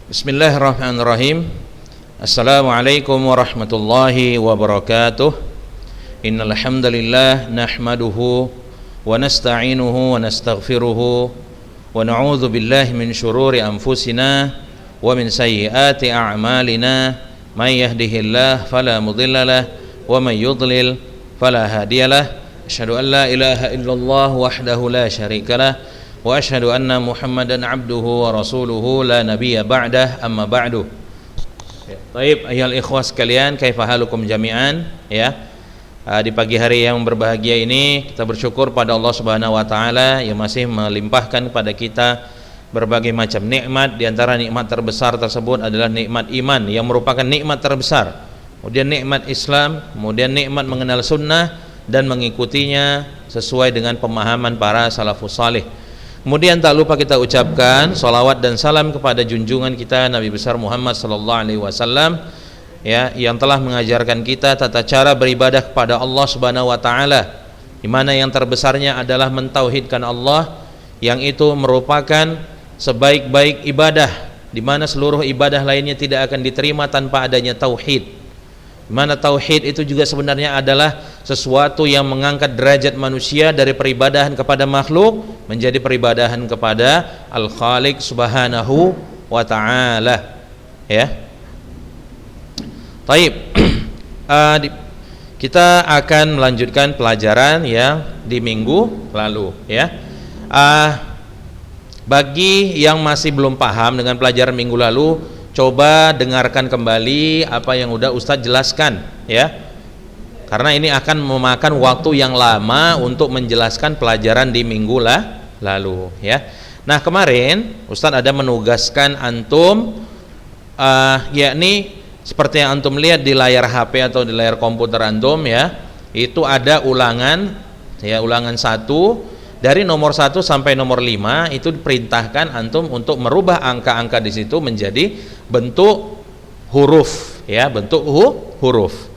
Bismillahirrahmanirrahim. Assalamualaikum warahmatullahi wabarakatuh. Innal hamdalillah nahmaduhu wa nasta'inuhu wa nastaghfiruhu wa na'udzu billahi min shururi anfusina wa min sayyiati a'malina. May yahdihillahu fala mudilla lahu wa may yudlil fala hadiyalah. Asyhadu an la ilaha illallah wahdahu la syarika lah wa asyhadu anna Muhammadan abduhu wa rasuluhu la nabiyya ba'dah, amma ba'du. Baik, ayyuhal ikhwah sekalian, kaifa halukum jami'an? Ya. Di pagi hari yang berbahagia ini kita bersyukur pada Allah Subhanahu wa taala yang masih melimpahkan kepada kita berbagai macam nikmat. Di antara nikmat terbesar tersebut adalah nikmat iman yang merupakan nikmat terbesar. Kemudian nikmat Islam, kemudian nikmat mengenal sunnah dan mengikutinya sesuai dengan pemahaman para salafus salih. Kemudian tak lupa kita ucapkan salawat dan salam kepada junjungan kita Nabi besar Muhammad sallallahu alaihi wasallam, ya, yang telah mengajarkan kita tata cara beribadah kepada Allah Subhanahu wa taala, di mana yang terbesarnya adalah mentauhidkan Allah, yang itu merupakan sebaik-baik ibadah, di mana seluruh ibadah lainnya tidak akan diterima tanpa adanya tauhid. Di mana tauhid itu juga sebenarnya adalah sesuatu yang mengangkat derajat manusia dari peribadahan kepada makhluk menjadi peribadahan kepada Al-Khaliq Subhanahu wa taala. Ya. Baik. Kita akan melanjutkan pelajaran yang di minggu lalu, ya. Bagi yang masih belum paham dengan pelajaran minggu lalu, coba dengarkan kembali apa yang udah Ustadz jelaskan, ya. Karena ini akan memakan waktu yang lama untuk menjelaskan pelajaran di minggu lalu, ya. Nah, kemarin Ustadz ada menugaskan antum, yakni seperti yang antum lihat di layar HP atau di layar komputer antum, ya. Itu ada ulangan, ya, ulangan 1 dari nomor 1 sampai nomor 5. Itu diperintahkan antum untuk merubah angka-angka di situ menjadi bentuk huruf, ya, bentuk huruf.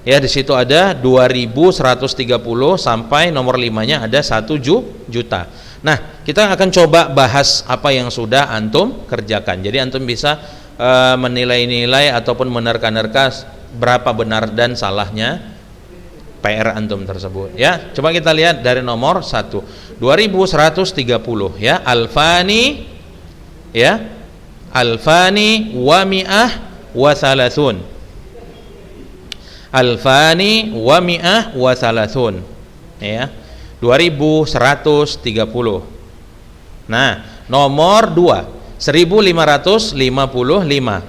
Ya, di situ ada 2130 sampai nomor 5-nya ada 1 juta. Nah, kita akan coba bahas apa yang sudah antum kerjakan. Jadi antum bisa menilai-nilai ataupun menerka-nerka berapa benar dan salahnya PR antum tersebut, ya. Coba kita lihat dari nomor 1, 2130, ya. Alfani, ya. Alfani wa mi'ah wa thalathun. Alfani wa mi'ah wa thalathun, ya. 2130. Nah, nomor 2, 1555.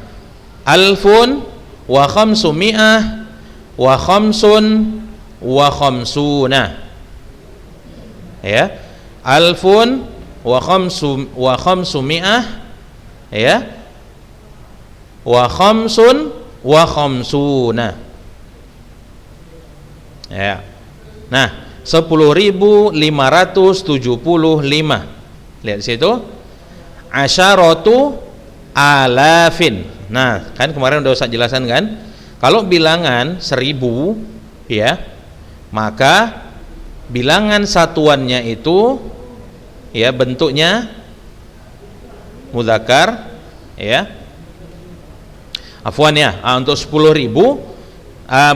Alfun wa khamsumi'ah wa khamsun wa khamsuna, ya. Alfun wa khamsumi'ah, ya, wa khamsun wa khamsuna, ya. Nah, 10.575. lihat situ, asyaratu alafin. Nah, kan kemarin udah Ustaz jelaskan kan, kalau bilangan 1000, ya, maka bilangan satuannya itu, ya, bentuknya mudzakkar, ya. Afwan, ya. Untuk 10.000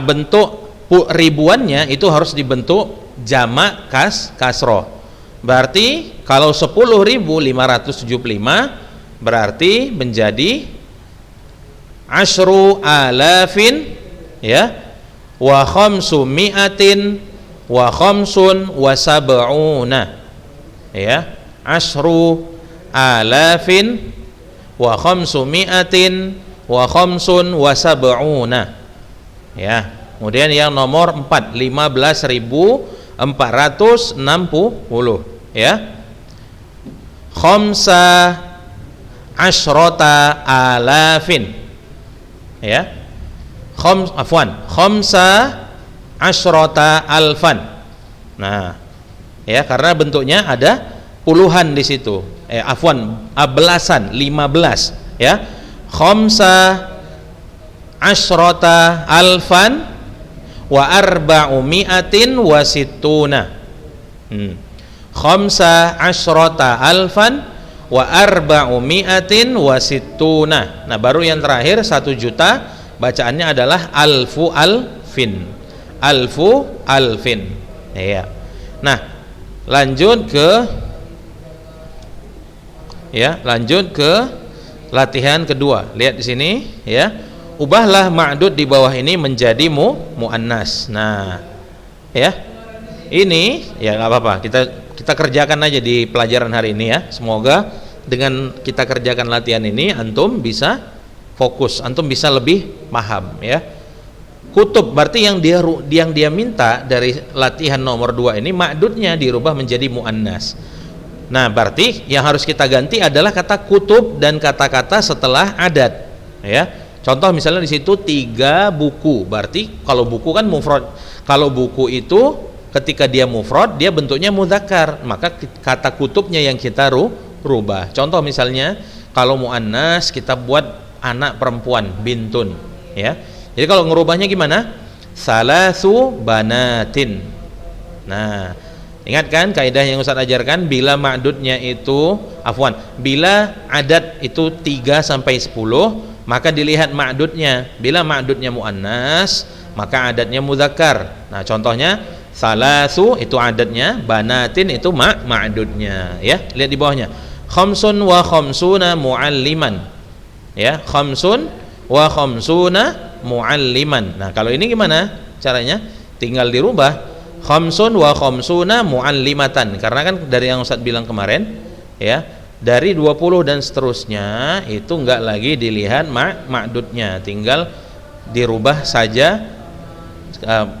bentuk ribuannya itu harus dibentuk jamak kasroh. Berarti kalau 10.575 berarti menjadi asyru alafin, ya, wa khamsumi'atin wa khamsun wa sab'una, ya. Asyru alafin wa khamsumi'atin wa khamsun wa sab'una, ya. Kemudian yang nomor 4, 15.460, ya. Khamsa asyrota alafin, ya. Khamsa asyrota alfan. Nah, ya, karena bentuknya ada puluhan di situ. Belasan, 15, ya. Khamsa asyrota alfan wa arba'umi'atin wa sittuna. Khamsa asyrota alfan wa arba'u mi'atin wa sittuna. Nah, baru yang terakhir 1 juta bacaannya adalah alfu alfin. Alfu alfin. Ya. Nah, lanjut ke latihan kedua. Lihat di sini ya. Ubahlah ma'dud di bawah ini menjadi muannas. Nah, ya. Ini ya nggak apa-apa. Kita kerjakan aja di pelajaran hari ini ya. Semoga dengan kita kerjakan latihan ini antum bisa fokus, antum bisa lebih paham ya. Kutub berarti yang dia minta dari latihan nomor 2 ini ma'dudnya dirubah menjadi muannas. Nah, berarti yang harus kita ganti adalah kata kutub dan kata-kata setelah adat ya. Contoh misalnya di situ 3 buku, berarti kalau buku kan mufrad. Kalau buku itu ketika dia mufrad dia bentuknya mudzakkar, maka kata kutubnya yang kita rubah. Contoh misalnya kalau muannas kita buat anak perempuan, bintun ya. Jadi kalau ngerubahnya gimana? Salasu banatin. Nah, ingat kan kaidah yang Ustaz ajarkan, bila ma'dudnya itu bila adat itu 3 sampai 10, maka dilihat ma'dudnya. Bila ma'dudnya muannas, maka adatnya mudzakkar. Nah, contohnya salasu itu adatnya, banatin itu ma'dudnya ya. Lihat di bawahnya. Khamsun wa khamsuna mualliman. Ya, khamsun wa khamsuna mualliman. Nah, kalau ini gimana caranya? Tinggal dirubah khamsun wa khamsuna muallimatan. Karena kan dari yang Ustaz bilang kemarin ya, dari 20 dan seterusnya itu enggak lagi dilihat ma'dudnya, tinggal dirubah saja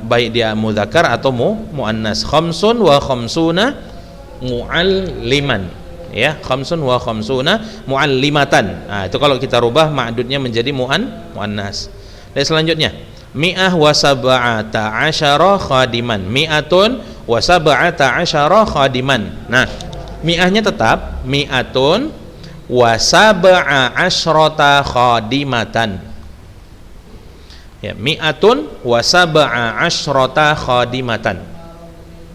baik dia mudzakkar atau muannas. Khamsun wa khamsuna mualliman ya, khamsun wa khamsuna muallimatan. Nah, itu kalau kita rubah ma'dudnya menjadi muannas. Dan selanjutnya mi'ah wa sab'ata asyara khadiman. Mi'atun wa sab'ata asyara khadiman. Nah, mi'ahnya tetap mi'atun wa sab'a asyrata khadimatan ya, mi'atun wa sab'a asyrata khadimatan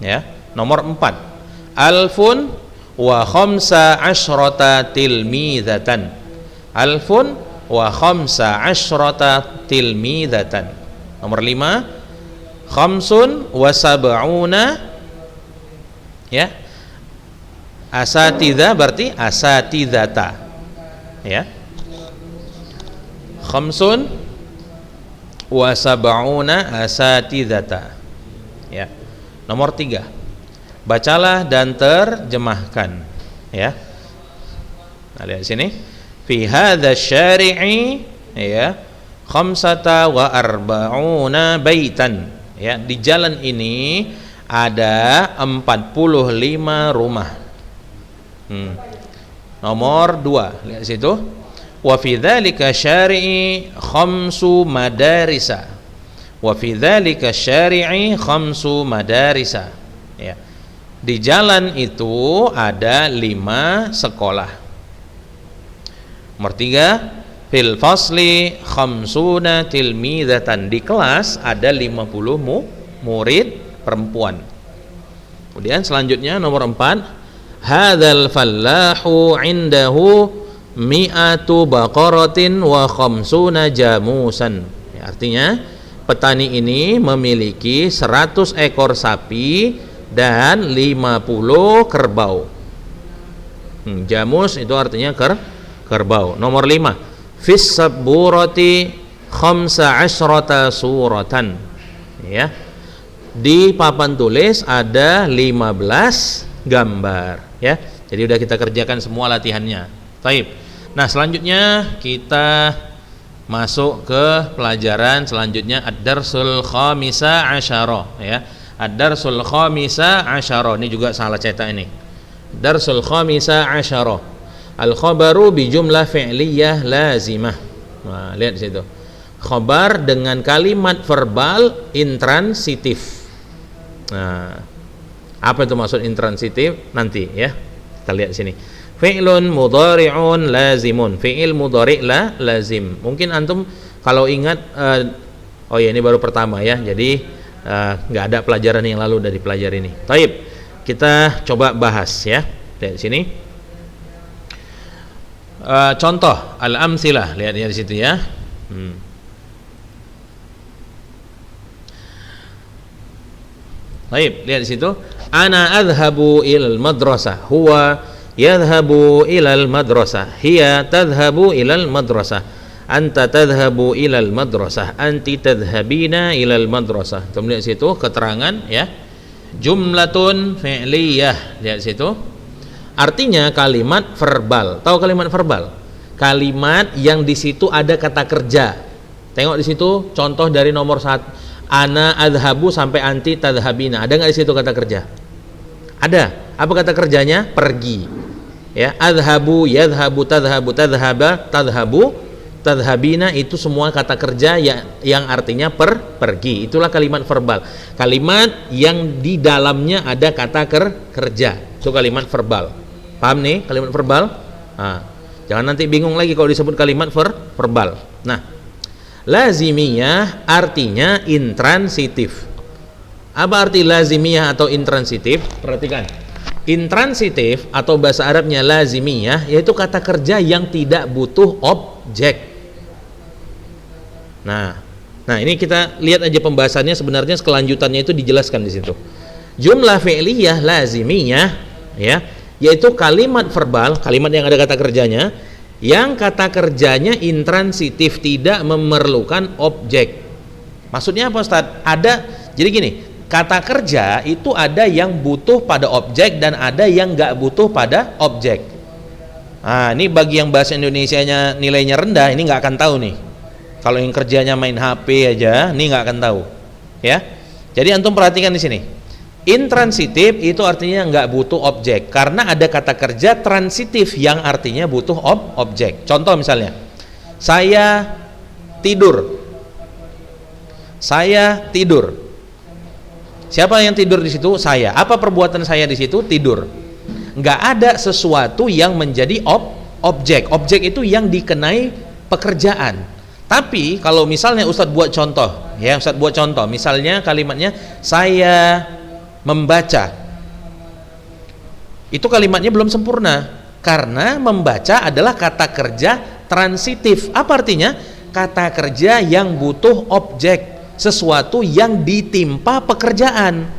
ya. Nomor 4 alfun wa khamsa asyrata tilmidatan. Alfun wa khamsa asyrata tilmidatan. Nomor 5 khamsun wa sab'una ya, asatidzah berarti asatidzata ya. Khamsun wa sab'una asatidzata ya. Nomor 3 bacalah dan terjemahkan ya. Nah, lihat sini fi hadza syari'i ya khamsata wa arba'una baitan ya. Di jalan ini ada 45 rumah. Nomor 2 lihat situ, wa fi dzalika syari'i khamsu madarisa. Wa fi dzalika syari'i khamsu madarisa ya. Di jalan itu ada 5 sekolah. Nomor 3 fil fasli khamsuna tilmidatan. Di kelas ada 50 murid perempuan. Kemudian selanjutnya nomor 4 hadzal fallahu indahu mi'atu baqaratin wa khamsuna jamusan ya, artinya petani ini memiliki 100 ekor sapi dan 50 kerbau. Jamus itu artinya kerbau. Nomor 5 fis sabburati khamsa asyrata suratan ya. Di papan tulis ada 15 gambar ya. Jadi udah kita kerjakan semua latihannya. Baik. Nah, selanjutnya kita masuk ke pelajaran selanjutnya ad-darsul khamisa asyara ya. Ad-darsul khamisa asyara, ini juga salah cetak ini. Darsul khamisa asyara. Al-khabaru bi jumlah fi'liyah lazimah. Nah, lihat di situ. Khabar dengan kalimat verbal intransitif. Nah, apa itu maksud intransitif? Nanti ya. Kita lihat sini. Fi'lun mudhari'un lazimun. Fi'il mudhari' lazim. Mungkin antum kalau ingat oh ya, ini baru pertama ya. Jadi nggak ada pelajaran yang lalu dari pelajaran ini. Taib. Kita coba bahas ya. Lihat sini. contoh al-amsilah, lihat di situ ya. Baik, lihat di situ. Ana adhabu ilal madrasah, huwa yadhhabu ilal madrasah, hiya tadhhabu ilal madrasah, anta tadhhabu ilal madrasah, anti tadhhabina ilal madrasah. Kita lihat situ keterangan ya. Jumlatun fi'liyah, lihat situ. Artinya kalimat verbal. Tahu kalimat verbal? Kalimat yang di situ ada kata kerja. Tengok di situ contoh dari nomor 1. Ana adhabu sampai anti tadhabina. Ada nggak di situ kata kerja? Ada. Apa kata kerjanya? Pergi. Ya, adhabu, yadhabu, tadhabu, tadhaba, tadhabu, tadhabina, itu semua kata kerja yang artinya pergi. Itulah kalimat verbal. Kalimat yang di dalamnya ada kata kerja. Itu kalimat verbal. Paham nih kalimat verbal? Nah, jangan nanti bingung lagi kalau disebut kalimat verbal. Nah, lazimiyah artinya intransitif. Apa arti lazimiyah atau intransitif? Perhatikan. Intransitif atau bahasa Arabnya lazimiyah yaitu kata kerja yang tidak butuh objek. Nah, ini kita lihat aja pembahasannya, sebenarnya kelanjutannya itu dijelaskan di situ. Jumlah fi'liyah lazimiyah ya, yaitu kalimat verbal, kalimat yang ada kata kerjanya, yang kata kerjanya intransitif, tidak memerlukan objek. Maksudnya apa, Ustaz? Jadi gini, kata kerja itu ada yang butuh pada objek dan ada yang nggak butuh pada objek. Nah, ini bagi yang bahasa Indonesianya nilainya rendah, ini nggak akan tahu nih. Kalau yang kerjanya main HP aja, ini nggak akan tahu. Ya, jadi antum perhatikan di sini. Intransitif itu artinya nggak butuh objek, karena ada kata kerja transitif yang artinya butuh objek. Contoh misalnya, saya tidur. Saya tidur. Siapa yang tidur di situ? Saya. Apa perbuatan saya di situ? Tidur. Nggak ada sesuatu yang menjadi objek. Objek itu yang dikenai pekerjaan. Tapi kalau misalnya Ustadz buat contoh, ya Ustadz buat contoh, misalnya kalimatnya saya membaca. Itu kalimatnya belum sempurna, karena membaca adalah kata kerja transitif. Apa artinya? Kata kerja yang butuh objek, sesuatu yang ditimpa pekerjaan.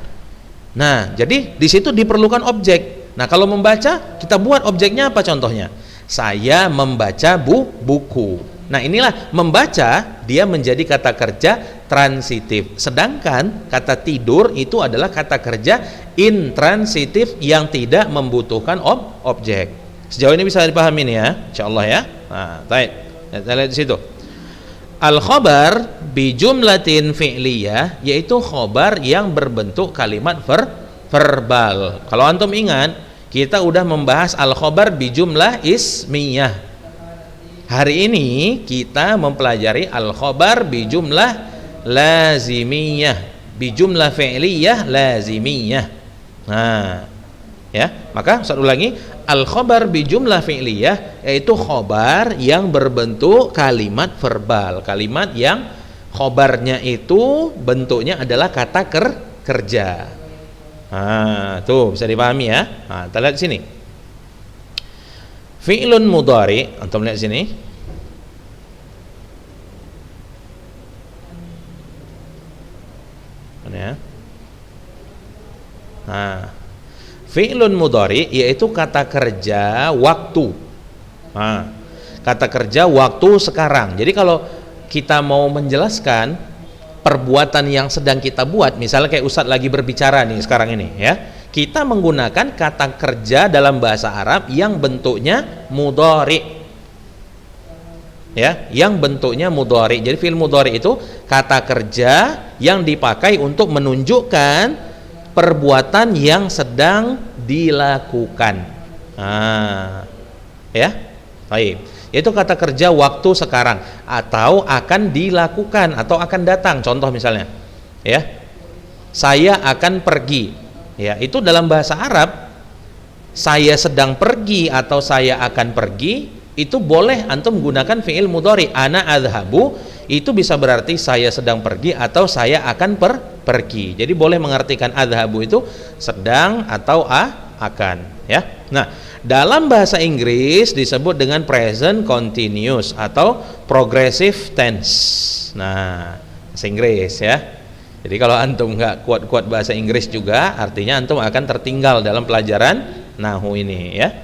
Nah, jadi di situ diperlukan objek. Nah, kalau membaca, kita buat objeknya apa contohnya? Saya membaca buku. Nah, inilah membaca, dia menjadi kata kerja transitif. Sedangkan kata tidur itu adalah kata kerja intransitif yang tidak membutuhkan objek. Sejauh ini bisa dipahami nih ya, insyaallah ya. Nah, baik. Kita lihat di situ. Al-khabar bi jumlatin fi'liyah, yaitu khobar yang berbentuk kalimat verbal. Kalau antum ingat, kita udah membahas al-khabar bi jumlah ismiyah. Hari ini kita mempelajari al-khabar bi jumlah lazimiyah, bi jumlah fi'liyah lazimiyah. Nah, ya, maka Ustaz ulangi, al-khabar bi jumlah fi'liyah yaitu khobar yang berbentuk kalimat verbal, kalimat yang khobarnya itu bentuknya adalah kata kerja. Nah, tuh bisa dipahami ya. Nah, kita lihat di sini. Fi'lun mudhari, antum lihat sini. Mana ya? Nah, fi'lun mudhari yaitu kata kerja waktu. Nah, kata kerja waktu sekarang. Jadi kalau kita mau menjelaskan perbuatan yang sedang kita buat, misalnya kayak Ustadz lagi berbicara nih sekarang ini ya, kita menggunakan kata kerja dalam bahasa Arab yang bentuknya mudhari. Ya, yang bentuknya mudhari. Jadi fi'il mudhari itu kata kerja yang dipakai untuk menunjukkan perbuatan yang sedang dilakukan. Nah, ya. Baik. Itu kata kerja waktu sekarang atau akan dilakukan atau akan datang. Contoh misalnya, ya. Saya akan pergi. Ya, itu dalam bahasa Arab, saya sedang pergi atau saya akan pergi, itu boleh antum menggunakan fi'il mudhari. Ana adhabu, itu bisa berarti saya sedang pergi atau saya akan pergi. Jadi boleh mengartikan adhabu itu sedang atau akan, ya. Nah, dalam bahasa Inggris disebut dengan present continuous atau progressive tense. Nah, bahasa Inggris ya. Jadi kalau antum nggak kuat-kuat bahasa Inggris juga, artinya antum akan tertinggal dalam pelajaran nahwu ini, ya.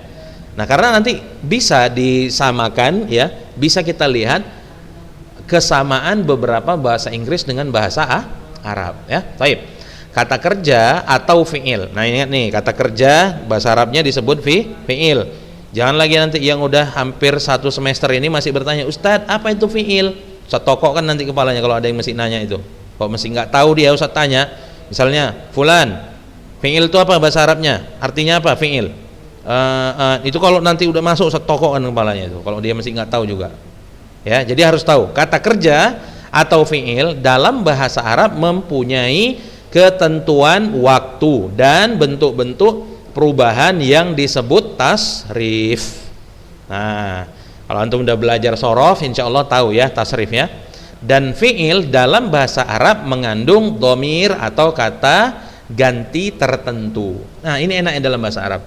Nah, karena nanti bisa disamakan, ya, bisa kita lihat kesamaan beberapa bahasa Inggris dengan bahasa Arab, ya. Baik. Kata kerja atau fi'il. Nah, ingat nih, kata kerja bahasa Arabnya disebut fi'il. Jangan lagi nanti yang udah hampir 1 semester ini masih bertanya, Ustadz, apa itu fi'il? Ustadz tokok kan nanti kepalanya kalau ada yang masih nanya itu. Kalau masih nggak tahu dia, Ustadz tanya, misalnya, fulan, fi'il itu apa bahasa Arabnya? Artinya apa fi'il? Itu kalau nanti udah masuk Ustadz tokok kan kepalanya itu. Kalau dia masih nggak tahu juga. Ya, jadi harus tahu kata kerja atau fi'il dalam bahasa Arab mempunyai ketentuan waktu dan bentuk-bentuk perubahan yang disebut tasrif. Nah, kalau antum udah belajar sorof, insya Allah tahu ya tasrifnya. Dan fi'il dalam bahasa Arab mengandung dhamir atau kata ganti tertentu. Nah, ini enaknya dalam bahasa Arab.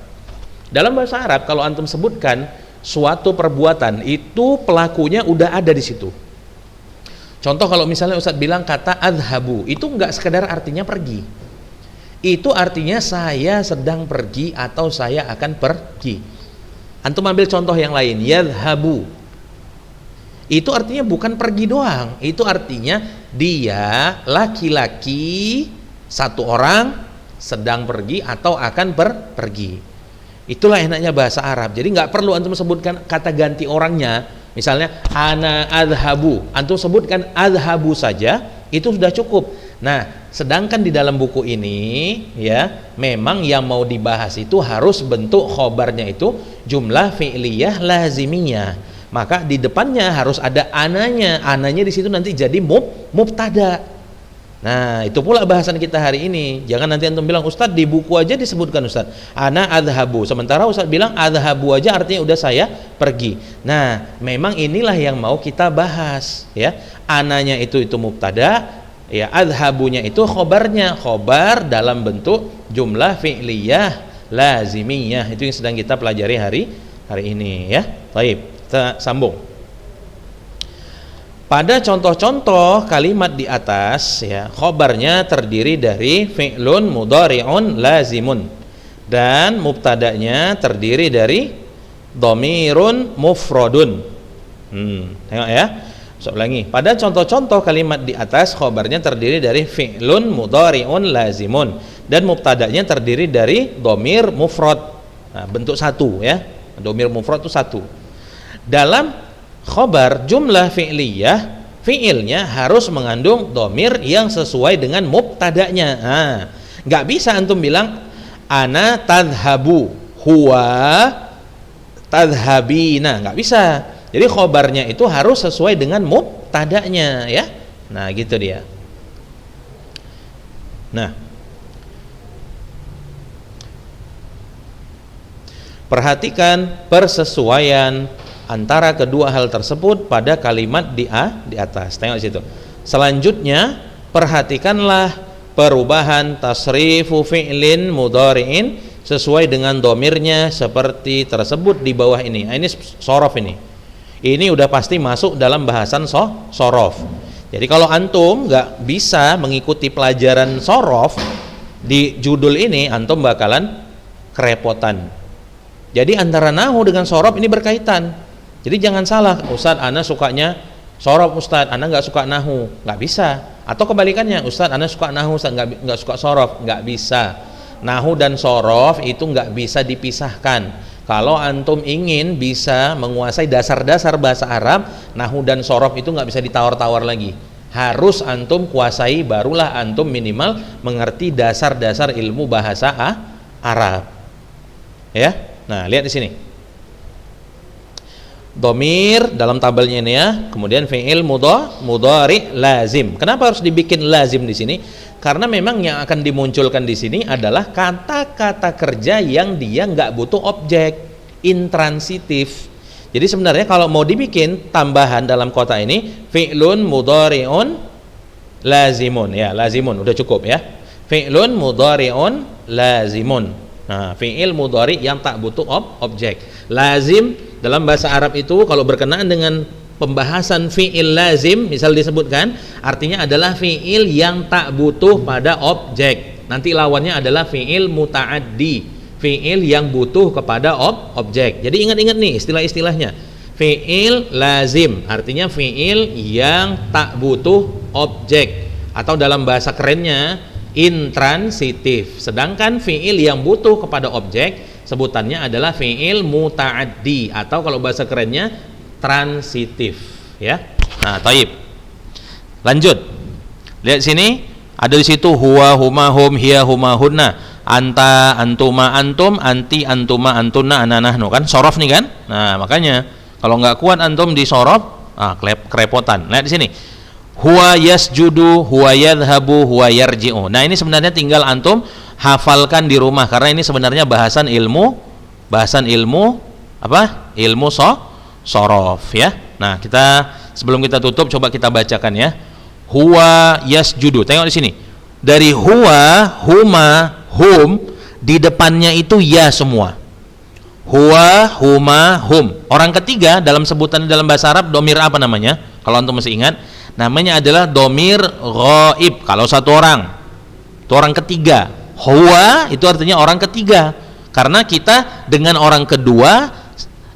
Dalam bahasa Arab kalau antum sebutkan suatu perbuatan, itu pelakunya udah ada di situ. Contoh kalau misalnya Ustadz bilang kata adhabu, itu enggak sekedar artinya pergi. Itu artinya saya sedang pergi atau saya akan pergi. Antum ambil contoh yang lain, yadhabu. Itu artinya bukan pergi doang. Itu artinya dia laki-laki satu orang sedang pergi atau akan pergi. Itulah enaknya bahasa Arab. Jadi nggak perlu antum sebutkan kata ganti orangnya. Misalnya ana adhabu, antum sebutkan adhabu saja, itu sudah cukup. Nah, sedangkan di dalam buku ini ya, memang yang mau dibahas itu harus bentuk khobarnya itu jumlah fi'liyah lazimiyah. Maka di depannya harus ada ananya. Ananya di situ nanti jadi mubtada. Nah, itu pula bahasan kita hari ini. Jangan nanti antum bilang, Ustadz di buku aja disebutkan Ustadz ana adhabu, sementara Ustadz bilang adhabu aja artinya udah saya pergi. Nah, memang inilah yang mau kita bahas ya. Ananya itu mubtada, ya, adhabunya itu khobarnya, khobar dalam bentuk jumlah fi'liyah lazimiyah. Itu yang sedang kita pelajari hari ini ya. Baik, kita sambung. Pada contoh-contoh kalimat di atas ya, khobarnya terdiri dari fi'lun mudhari'un lazimun dan mubtada'nya terdiri dari dhamirun mufradun. Tengok ya. Saya ulangi. Pada contoh-contoh kalimat di atas khobarnya terdiri dari fi'lun mudhari'un lazimun dan mubtada'nya terdiri dari dhamir mufrad. Nah, bentuk satu ya. Dhamir mufrad itu satu. Dalam khobar jumlah fi'liyah, fi'ilnya harus mengandung dhamir yang sesuai dengan mubtada'nya. Nah, nggak bisa antum bilang ana tadhabu, huwa tadhabina, nggak bisa. Jadi khobarnya itu harus sesuai dengan mubtada'nya ya. Nah, gitu dia. Nah, perhatikan persesuaian antara kedua hal tersebut pada kalimat di atas. Tengok situ. Selanjutnya, perhatikanlah perubahan tasrifu fi'lin mudhari'in sesuai dengan domirnya seperti tersebut di bawah ini. Ini sorof ini. Ini udah pasti masuk dalam bahasan sorof. Jadi kalau antum nggak bisa mengikuti pelajaran sorof di judul ini, antum bakalan kerepotan. Jadi antara nahu dengan sorof ini berkaitan. Jadi jangan salah, Ustadz ana sukanya sorof, Ustadz ana nggak suka nahu, nggak bisa. Atau kebalikannya, Ustadz ana suka nahu, Ustadz nggak suka sorof, nggak bisa. Nahu dan sorof itu nggak bisa dipisahkan. Kalau antum ingin bisa menguasai dasar-dasar bahasa Arab, nahu dan sorof itu nggak bisa ditawar-tawar lagi. Harus antum kuasai, barulah antum minimal mengerti dasar-dasar ilmu bahasa Arab. Ya, nah lihat di sini. Domir dalam tabelnya ini ya, kemudian fi'il mudhari lazim. Kenapa harus dibikin lazim di sini? Karena memang yang akan dimunculkan di sini adalah kata-kata kerja yang dia nggak butuh objek, intransitif. Jadi sebenarnya kalau mau dibikin tambahan dalam kota ini, fi'lun mudhari'un lazimun ya, lazimun udah cukup ya. Fi'lun mudhari'un lazimun. Nah, fi'il mudhari yang tak butuh objek. Lazim dalam bahasa Arab itu kalau berkenaan dengan pembahasan fi'il lazim, misal disebutkan, artinya adalah fi'il yang tak butuh pada objek. Nanti lawannya adalah fi'il muta'addi, fi'il yang butuh kepada objek. Jadi ingat-ingat nih istilah-istilahnya. Fi'il lazim artinya fi'il yang tak butuh objek, atau dalam bahasa kerennya intransitif. Sedangkan fi'il yang butuh kepada objek sebutannya adalah fi'il muta'addi, atau kalau bahasa kerennya transitif, ya. Nah, taib. Lanjut. Lihat sini, ada di situ huwa, huma, hum, hiya, huma, hunna, anta, antuma, antum, anti, antuma, antunna, ana, nahnu, kan sorof nih kan. Nah, makanya kalau nggak kuat antum di sorof, kerepotan. Lihat di sini. Huwa yasjudu, huwa yadhabu, huwa yarji'u. Nah, ini sebenarnya tinggal antum hafalkan di rumah, karena ini sebenarnya bahasan ilmu apa? Ilmu sorof, ya. Nah, sebelum kita tutup coba kita bacakan ya. Huwa yasjudu. Tengok di sini. Dari huwa, huma, hum, di depannya itu ya semua. Huwa, huma, hum. Orang ketiga dalam sebutan dalam bahasa Arab domir apa namanya? Kalau antum masih ingat, namanya adalah domir ghaib. Kalau satu orang, itu orang ketiga. Huwa itu artinya orang ketiga, karena kita dengan orang kedua,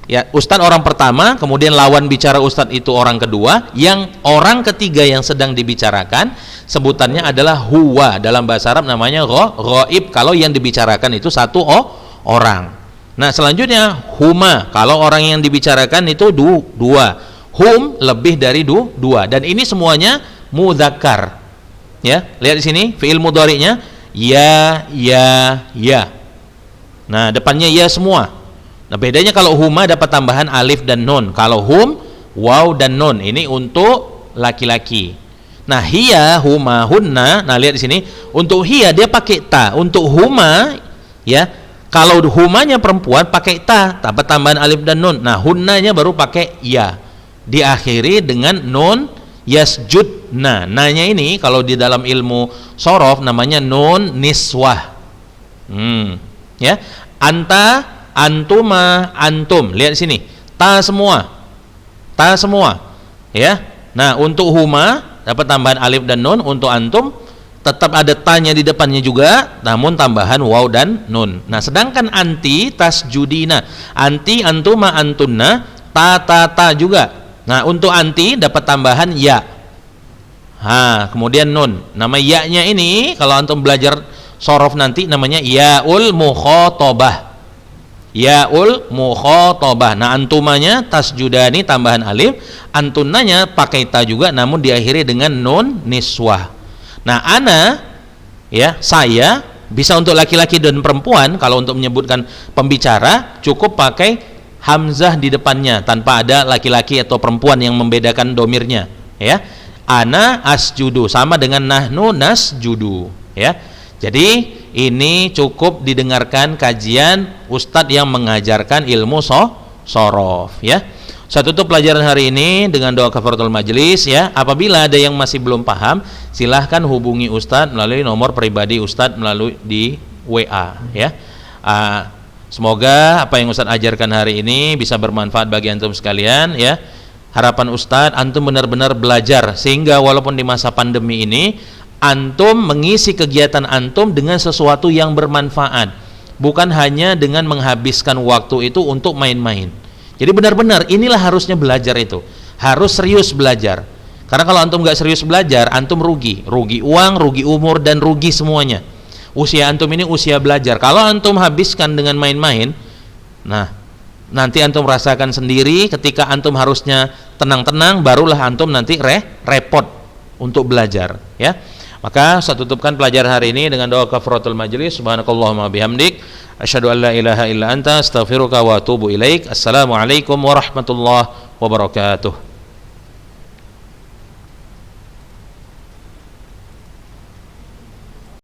ya, ustadz orang pertama, kemudian lawan bicara ustadz itu orang kedua, yang orang ketiga yang sedang dibicarakan sebutannya adalah huwa. Dalam bahasa Arab namanya ghaib kalau yang dibicarakan itu satu orang. Nah, selanjutnya huma kalau orang yang dibicarakan itu dua. Hum lebih dari dua, dan ini semuanya mudzakkar. Ya, lihat di sini fi'il mudhari'nya ya. Nah, depannya ya semua. Nah, bedanya kalau huma dapat tambahan alif dan nun. Kalau hum waw dan nun. Ini untuk laki-laki. Nah, hiya, huma, hunna. Nah, lihat di sini. Untuk hiya dia pakai ta. Untuk huma, ya, kalau humanya perempuan pakai ta, dapat tambahan alif dan nun. Nah, hunnanya baru pakai ya. Diakhiri dengan nun yasjudna. Nanya ini kalau di dalam ilmu sorof namanya nun niswah. Ya, anta, antuma, antum. Lihat sini, ta semua, ya. Nah, untuk huma dapat tambahan alif dan nun. Untuk antum tetap ada tanya di depannya juga, namun tambahan waw dan nun. Nah, sedangkan anti, tasjudina, anti, antuma, antunna, ta juga. Nah, untuk anti dapat tambahan ya. Kemudian nun. Nama ya-nya ini kalau antum belajar sorof nanti namanya yaul mukhatabah. Yaul mukhatabah. Nah, antumanya tasjudani tambahan alif, antunnanya pakai ta juga namun diakhiri dengan nun niswah. Nah, ana, ya, saya, bisa untuk laki-laki dan perempuan. Kalau untuk menyebutkan pembicara cukup pakai hamzah di depannya tanpa ada laki-laki atau perempuan yang membedakan domirnya, ya. Ana asjudu sama dengan nahnu nasjudu, ya. Jadi ini cukup didengarkan kajian ustadz yang mengajarkan ilmu sorof, ya. Saya tutup pelajaran hari ini dengan doa kafaratul majelis, ya. Apabila ada yang masih belum paham, silahkan hubungi ustadz melalui nomor pribadi ustadz melalui di WA, ya. Semoga apa yang Ustadz ajarkan hari ini bisa bermanfaat bagi antum sekalian, ya. Harapan Ustadz antum benar-benar belajar sehingga walaupun di masa pandemi ini antum mengisi kegiatan antum dengan sesuatu yang bermanfaat, bukan hanya dengan menghabiskan waktu itu untuk main-main. Jadi benar-benar inilah harusnya belajar itu, harus serius belajar. Karena kalau antum nggak serius belajar, antum rugi uang, rugi umur, dan rugi semuanya. Usia antum ini usia belajar. Kalau antum habiskan dengan main-main, nah, nanti antum rasakan sendiri ketika antum harusnya tenang-tenang, barulah antum nanti repot untuk belajar, ya. Maka saya tutupkan pelajaran hari ini dengan doa kafaratul majelis. Subhanakallahumma bihamdik, asyhadu an la ilaha illa anta, astaghfiruka wa atubu ilaik. Assalamualaikum warahmatullahi wabarakatuh.